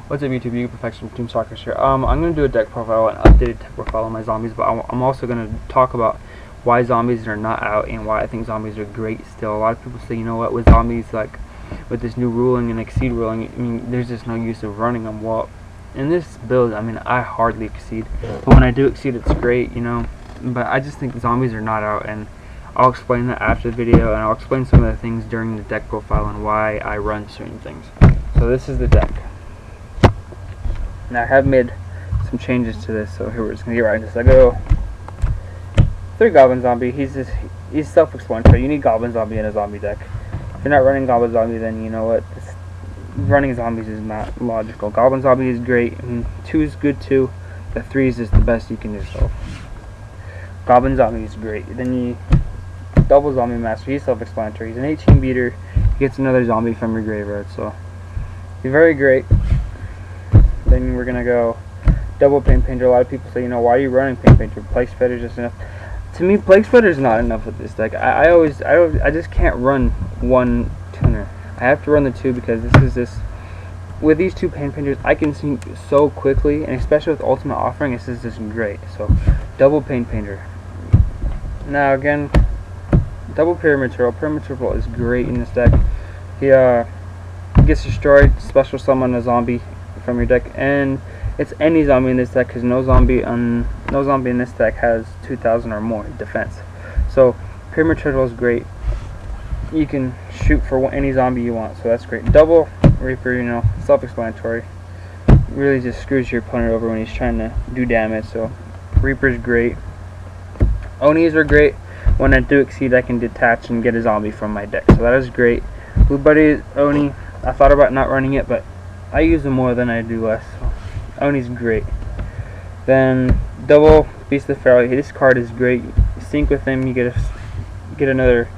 What's up YouTube, you perfection Team Soccer here. I'm going to do a deck profile and updated deck profile on my zombies, but I'm also going to talk about why zombies are not out and why I think zombies are great still. A lot of people say, you know what, with zombies, like, with this new ruling and exceed ruling, I mean, there's just no use of running them. Well, in this build, I mean, I hardly exceed, but when I do exceed, it's great, you know, but I just think zombies are not out, and I'll explain that after the video, and I'll explain some of the things during the deck profile and why I run certain things. So this is the deck. Now I have made some changes to this, so here we're just gonna get right into this. I go 3 goblin zombie. He's self-explanatory. You need goblin zombie in a zombie deck. If you're not running goblin zombie, then you know what, running zombies is not logical. Goblin zombie is great, and 2 is good too. The 3 is just the best you can do. So goblin zombie is great. Then you double zombie master. He's self-explanatory. He's an 18 beater. He gets another zombie from your graveyard, so he's very great. Then we're gonna go double pain painter. A lot of people say, you know, why are you running pain painter? Plaguespreder is just enough. To me, plaguespreder is not enough with this deck. I just can't run one tuner. I have to run the 2 because with these 2 pain painters, I can sink so quickly, and especially with ultimate offering, this is just great. So double pain painter. Now again, double pyramid turtle. Pyramid turtle is great in this deck. He gets destroyed, special summon a zombie from your deck, and it's any zombie in this deck because no zombie in this deck has 2,000 or more defense. So pyramid turtle is great. You can shoot for any zombie you want, so that's great. Double reaper, you know, self-explanatory. Really just screws your opponent over when he's trying to do damage. So reaper's great. Onis are great. When I do exceed, I can detach and get a zombie from my deck, so that is great. Blue buddy Oni, I thought about not running it, but I use them more than I do less. So Oni's great. Then double beast of pharaoh. This card is great. You sync with him, you get another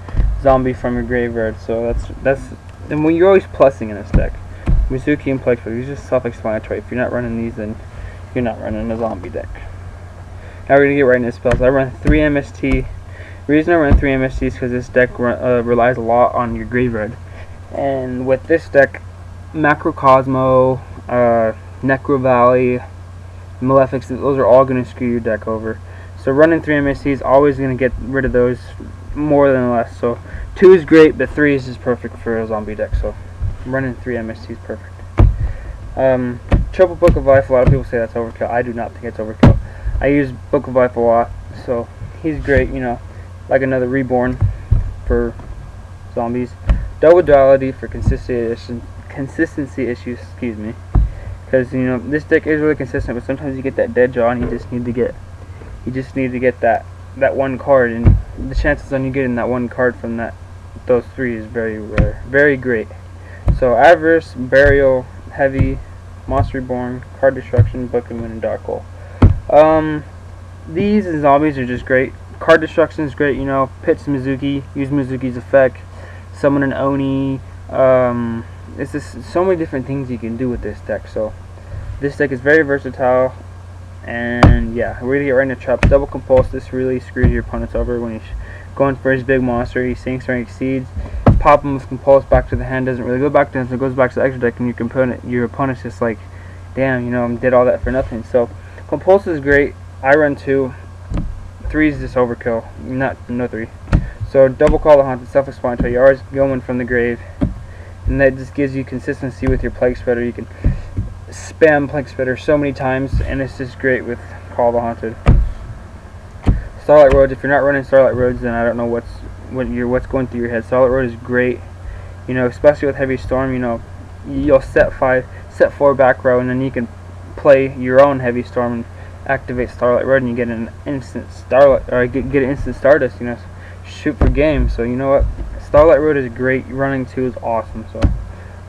zombie from your graveyard. So that's and when you're always plussing in this deck. Mezuki and plaguespreder. These are just self-explanatory. If you're not running these, then you're not running a zombie deck. Now we're gonna get right into spells. I run 3 MST. The reason I run 3 MST is because this deck relies a lot on your graveyard, and with this deck, Macrocosmo, Necro Valley, Malefics, those are all going to screw your deck over. So running 3 MST is always going to get rid of those more than less. So 2 is great, but 3 is just perfect for a zombie deck. So running 3 MST is perfect. Triple Book of Life, a lot of people say that's overkill. I do not think it's overkill. I use Book of Life a lot, so he's great, you know, like another reborn for zombies. Double duality for consistency issues, excuse me, because you know this deck is really consistent, but sometimes you get that dead draw and you just need to get that one card, and the chances on you getting that one card from those 3 is very rare. Very great. So averice, burial, heavy, monster reborn, card destruction, book of moon, and darkhole. These zombies are just great. Card destruction is great, you know, pits Mezuki, use Mezuki's effect, summon an Oni. It's just so many different things you can do with this deck. So this deck is very versatile, and yeah, we're gonna get right into traps. Double compulse. This really screws your opponents over when he's going for his big monster. He sinks or exceeds. Pop him with compulse back to the hand. Doesn't really go back to him, so it goes back to the extra deck, and your opponent's just like, damn, you know, I did all that for nothing. So compulse is great. I run 2. 3 is just overkill. No 3. So double call the haunted, self-explanatory. You're always going from the grave, and that just gives you consistency with your plaguespreder. You can spam plaguespreder so many times, and it's just great with call the haunted. Starlight roads. If you're not running starlight roads, then I don't know what's going through your head. Starlight road is great, you know, especially with heavy storm. You know, you'll set 4 back row, and then you can play your own heavy storm and activate starlight road, and you get an instant starlight, or get an instant stardust. You know, shoot for game. So you know what, starlight road is great. Running 2 is awesome. So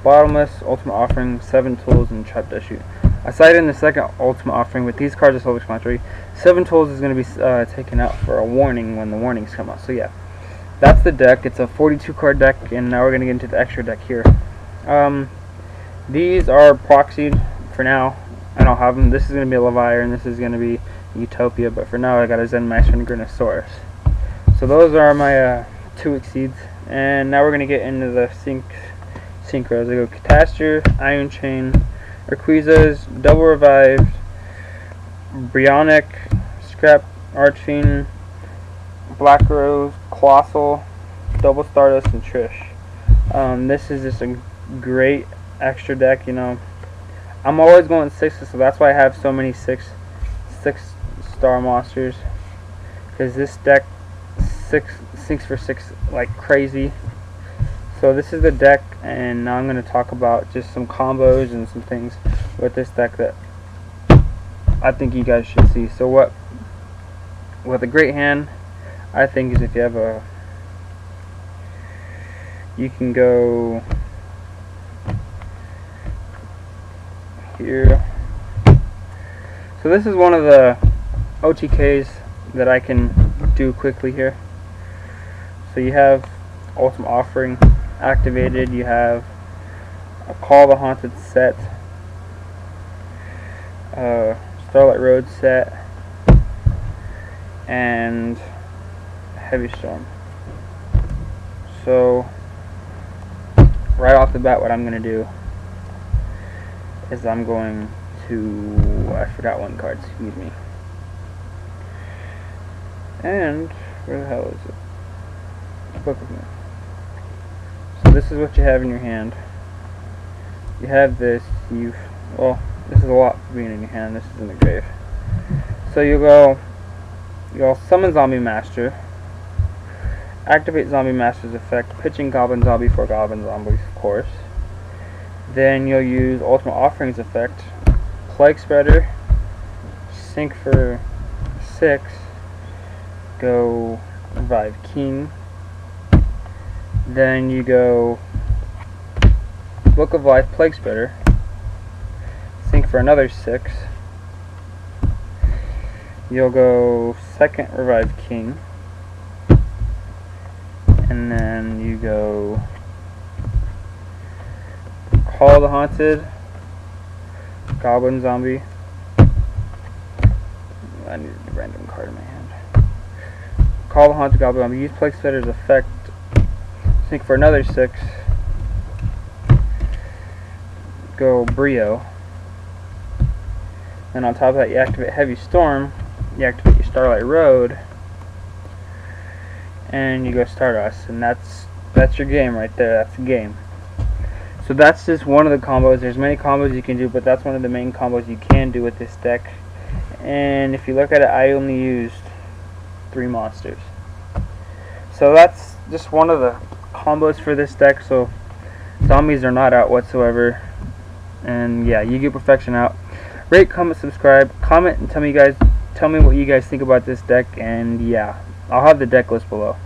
bottomless, ultimate offering, 7 tools, and trap dust shoot. I cited in the second ultimate offering, but these cards are self-explanatory. 7 tools is going to be taken out for a warning when the warnings come out. So yeah, that's the deck. It's a 42 card deck, and now we're going to get into the extra deck here. These are proxied for now. I don't have them. This is going to be a levair, and this is going to be Utopia, but for now I got a Zen Master and a Grinosaurus. So those are my 2 exceeds, and now we're going to get into the synchros. I go catastor, iron chain, Rayquaza's double revived, brionac, scrap, archfeind, black rose, colossal, double stardust, and trish. This is just a great extra deck. You know, I'm always going 6s, so that's why I have so many 6-star monsters. Because this deck 6 for 6 like crazy. So this is the deck, and now I'm going to talk about just some combos and some things with this deck that I think you guys should see. So with a great hand, I think, is if you have you can go here. So this is one of the OTKs that I can do quickly here. So you have Ultimate Offering activated, you have a Call the Haunted set, Starlight Road set, and Heavy Storm. So right off the bat, what I'm going to do is I'm going to, I forgot one card, excuse me. And where the hell is it? Book of Moon. So this is what you have in your hand. You have this, well, this is a lot for being in your hand, this is in the grave. So you'll summon Zombie Master, activate Zombie Master's effect, pitching Goblin Zombie for Goblin Zombies, of course. Then you'll use Ultimate Offering's effect, Plaguespreder, sink for 6, go revive King. Then you go Book of Life, Plaguespreder, sink for another 6. You'll go second revive King, and then you go Call the Haunted, Goblin Zombie. I need a random card in my hand. Call the Haunted, Goblin Zombie. Use Plaguespreder's effect. Sink for another 6. Go Brio. And on top of that, you activate Heavy Storm. You activate your Starlight Road. And you go Stardust. And that's your game right there. That's the game. So that's just one of the combos. There's many combos you can do, but that's one of the main combos you can do with this deck. And if you look at it, I only used 3 monsters. So that's just one of the combos for this deck. So zombies are not out whatsoever. And yeah, Yu-Gi-Oh! Perfection out. Rate, comment, subscribe, comment, and tell me what you guys think about this deck. And yeah, I'll have the deck list below.